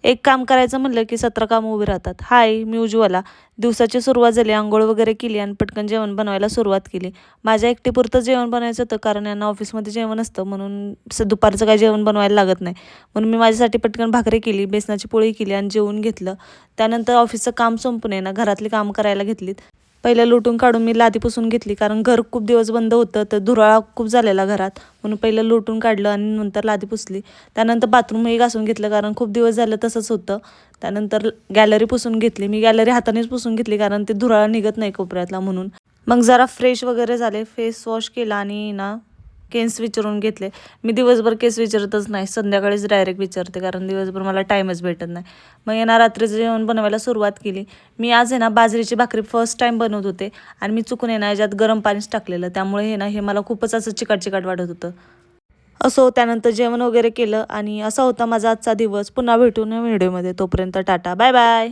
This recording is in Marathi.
एक काम करायचं म्हणलं की 17 कामं उभी राहतात. हाय, मी उज्ज्वला. दिवसाची सुरुवात झाली, अंघोळ वगैरे केली आणि पटकन जेवण बनवायला सुरुवात केली. माझ्या एकटीपुरतं जेवण बनायचं होतं, कारण यांना ऑफिसमध्ये जेवण असतं, म्हणून दुपारचं काही जेवण बनवायला लागत नाही. म्हणून मी माझ्यासाठी पटकन भाकरी केली, बेसनाची पोळी केली आणि जेवून घेतलं. त्यानंतर ऑफिसचं काम संपून आहे ना, घरातली कामं करायला घेतलीत. पहिलं लुटून काढून मी लादी पुसून घेतली, कारण घर खूप दिवस बंद होतं, तर धुराळा खूप झालेला घरात. म्हणून पहिलं लुटून काढलं आणि नंतर लादी पुसली. त्यानंतर बाथरूमही घासून घेतलं, कारण खूप दिवस झालं तसंच होतं. त्यानंतर गॅलरी पुसून घेतली. मी गॅलरी हातानेच पुसून घेतली, कारण ते धुराळा निघत नाही कोपऱ्यातला म्हणून. मग जरा फ्रेश वगैरे झाले, फेस वॉश केला आणि ना केस विचारून घेतले. मी दिवसभर केस विचारतच नाही, संध्याकाळीच डायरेक्ट विचारते, कारण दिवसभर मला टाईमच भेटत नाही. मग यांना रात्रीचं जेवण बनवायला सुरुवात केली. मी आज आहे ना बाजरीची भाकरी फर्स्ट टाईम बनवत होते आणि मी चुकून आहे ना याच्यात गरम पाणीच टाकलेलं, त्यामुळे हे मला खूपच असं चिकट चिकट वाटत होतं. असो, त्यानंतर जेवण वगैरे केलं आणि असा होता माझा आजचा दिवस. पुन्हा भेटू नवीन व्हिडिओमध्ये. तोपर्यंत टाटा, बाय बाय.